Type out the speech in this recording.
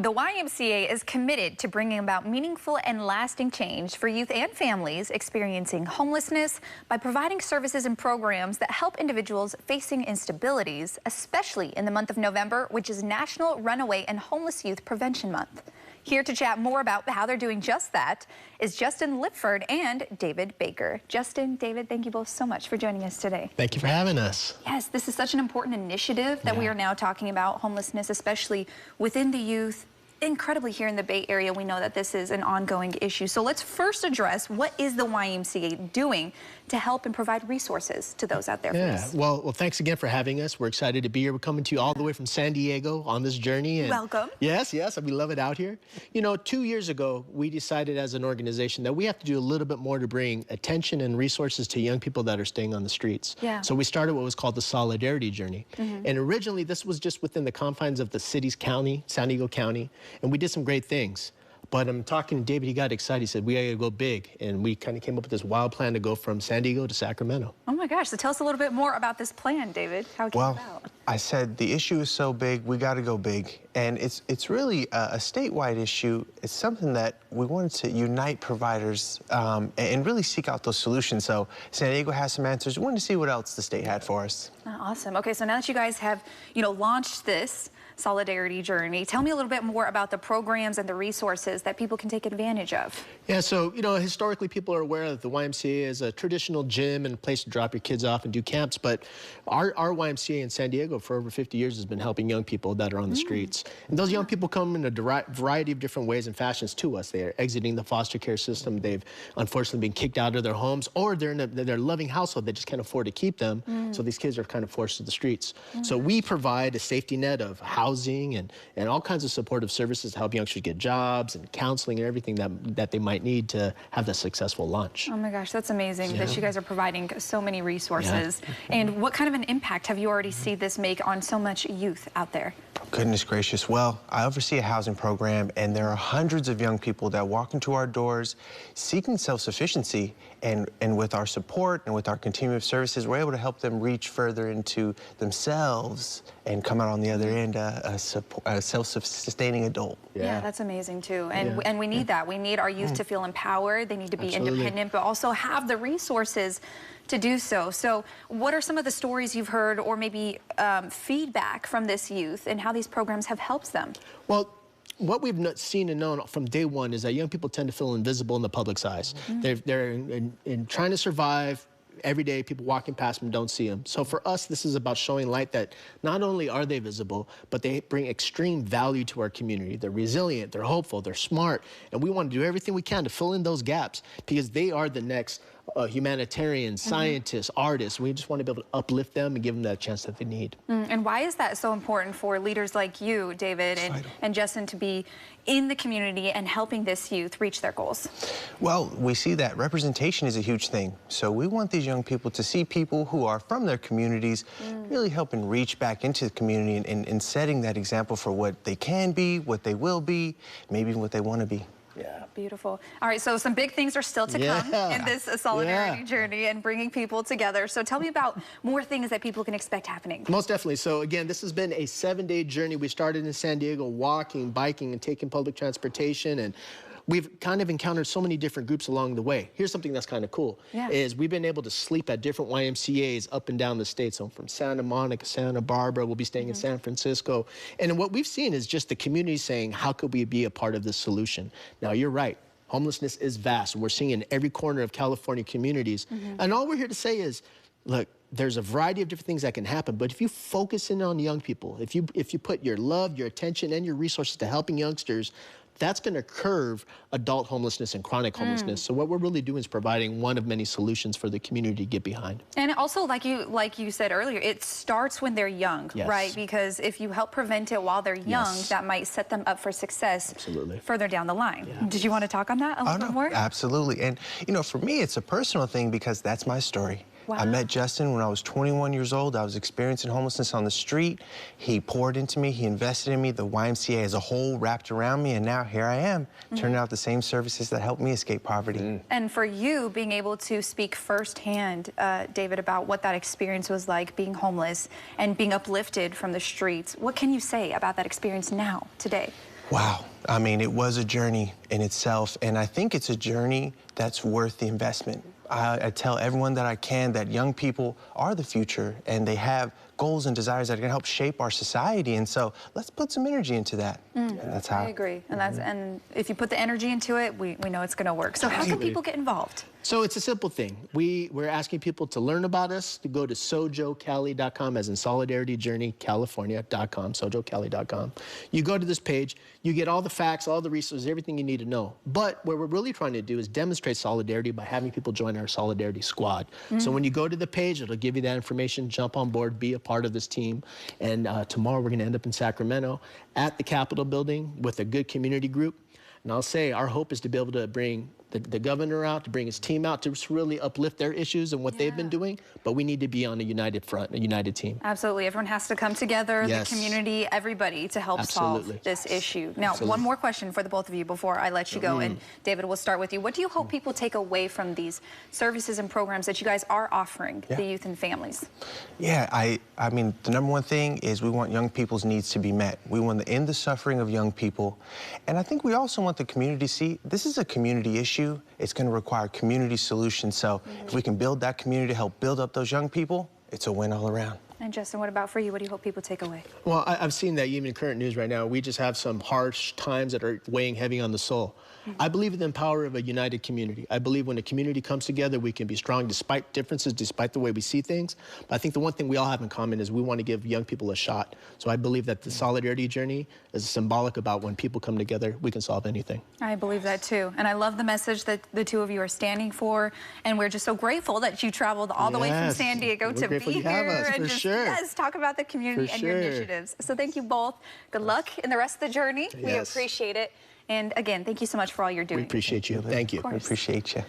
The YMCA is committed to bringing about meaningful and lasting change for youth and families experiencing homelessness by providing services and programs that help individuals facing instabilities, especially in the month of November, which is National Runaway and Homeless Youth Prevention Month. Here to chat more about how they're doing just that is Justin Lipford and David Baker. Justin, David, thank you both so much for joining us today. Thank you for having us. Yes, this is such an important initiative that we are now talking about homelessness, especially within the youth. Incredibly here in the Bay Area, we know that this is an ongoing issue. So let's first address what is the YMCA doing to help and provide resources to those out there. Well, thanks again for having us. We're excited to be here. We're coming to you all the way from San Diego on this journey. And welcome. Yes, we love it out here. You know, 2 years ago, we decided as an organization that we have to do a little bit more to bring attention and resources to young people that are staying on the streets. So we started what was called the Solidarity Journey. And originally, this was just within the confines of the city's county, San Diego County. And we did some great things. But I'm talking to David, he got excited. He said, we gotta go big. And we kind of came up with this wild plan to go from San Diego to Sacramento. Oh my gosh, so tell us a little bit more about this plan, David. How it came about. I said the issue is so big, we gotta go big. And it's really a statewide issue. It's something that we wanted to unite providers and really seek out those solutions. So San Diego has some answers. We wanted to see what else the state had for us. Awesome. Okay, so now that you guys have, launched this Solidarity Journey, tell me a little bit more about the programs and the resources that people can take advantage of. Yeah, so, historically people are aware that the YMCA is a traditional gym and a place to drop your kids off and do camps, but our YMCA in San Diego for over 50 years has been helping young people that are on the streets. And those young people come in a variety of different ways and fashions to us. They are exiting the foster care system. They've unfortunately been kicked out of their homes, or they're in their loving household. They just can't afford to keep them. So these kids are kind of forced to the streets. So we provide a safety net of housing and all kinds of supportive services to help youngsters get jobs and counseling and everything that they might need to have that successful launch. Oh my gosh, that's amazing that you guys are providing so many resources. And what kind of an impact have you already seen this make on so much youth out there? Goodness gracious. Well, I oversee a housing program, and there are hundreds of young people that walk into our doors seeking self-sufficiency, and with our support and with our continuum of services, we're able to help them reach further into themselves and come out on the other end a self-sustaining adult. Yeah, that's amazing too. And we need that. We need our youth to feel empowered. They need to be independent, but also have the resources to do so. So what are some of the stories you've heard, or maybe feedback from this youth and how these programs have helped them? Well, what we've seen and known from day one is that young people tend to feel invisible in the public's eyes. They're in trying to survive. Every day, people walking past them don't see them. So for us, this is about showing light that not only are they visible, but they bring extreme value to our community. They're resilient, they're hopeful, they're smart, and we want to do everything we can to fill in those gaps because they are the next humanitarians, scientists, artists. We just want to be able to uplift them and give them that chance that they need. And why is that so important for leaders like you, David, and Justin, to be in the community and helping this youth reach their goals? Well, we see that representation is a huge thing. So we want these young people to see people who are from their communities really helping reach back into the community and setting that example for what they can be, what they will be, maybe even what they want to be. Yeah. Beautiful. All right, so some big things are still to come in this Solidarity Journey and bringing people together. So tell me about more things that people can expect happening. Most definitely. So again, this has been a 7-day journey. We started in San Diego walking, biking, and taking public transportation, and we've kind of encountered so many different groups along the way. Here's something that's kind of cool, is we've been able to sleep at different YMCAs up and down the state. So from Santa Monica, Santa Barbara, we'll be staying in San Francisco. And what we've seen is just the community saying, how could we be a part of this solution? Now, you're right. Homelessness is vast, and we're seeing it in every corner of California communities. And all we're here to say is, look, there's a variety of different things that can happen, but if you focus in on young people, if you put your love, your attention, and your resources to helping youngsters, that's going to curve adult homelessness and chronic homelessness. So what we're really doing is providing one of many solutions for the community to get behind. And also, like you said earlier, it starts when they're young, right? Because if you help prevent it while they're young, that might set them up for success further down the line. Did you want to talk on that a little bit more? Absolutely. And, for me, it's a personal thing because that's my story. I met Justin when I was 21 years old. I was experiencing homelessness on the street. He poured into me. He invested in me. The YMCA as a whole wrapped around me. And now here I am, turning out the same services that helped me escape poverty. And for you, being able to speak firsthand, David, about what that experience was like being homeless and being uplifted from the streets, what can you say about that experience now, today? Wow. I mean, it was a journey in itself, and I think it's a journey that's worth the investment. I tell everyone that I can that young people are the future, and they have goals and desires that are going to help shape our society, and so let's put some energy into that. And that's how I agree, and and if you put the energy into it, we know it's going to work. So how can people get involved? So it's a simple thing. We're asking people to learn about us, to go to sojocali.com, as in Solidarity Journey California.com, sojocali.com. You go to this page, you get all the facts, all the resources, everything you need to know. But what we're really trying to do is demonstrate solidarity by having people join our Solidarity Squad. So when you go to the page, it'll give you that information, jump on board, be a part of this team. And tomorrow we're gonna end up in Sacramento at the Capitol building with a good community group. And I'll say our hope is to be able to bring the governor out, to bring his team out, to just really uplift their issues and what they've been doing. But we need to be on a united front, a united team. Absolutely. Everyone has to come together, the community, everybody, to help solve this issue. Now, one more question for the both of you before I let you go. And David, we'll start with you. What do you hope people take away from these services and programs that you guys are offering the youth and families? Yeah, I mean, the number one thing is we want young people's needs to be met. We want to end the suffering of young people. And I think we also want the community to see this is a community issue. It's going to require community solutions. So if we can build that community to help build up those young people, it's a win all around. And Justin, what about for you? What do you hope people take away? Well, I've seen that even in current news right now. We just have some harsh times that are weighing heavy on the soul. I believe in the power of a united community. I believe when a community comes together, we can be strong despite differences, despite the way we see things. But I think the one thing we all have in common is we want to give young people a shot. So I believe that the Solidarity Journey is symbolic about when people come together, we can solve anything. I believe that too. And I love the message that the two of you are standing for. And we're just so grateful that you traveled all the way from San Diego to be here and just talk about the community and your initiatives. So thank you both. Good luck in the rest of the journey. We appreciate it. And again, thank you so much for all you're doing. We appreciate you. Thank you. We appreciate you.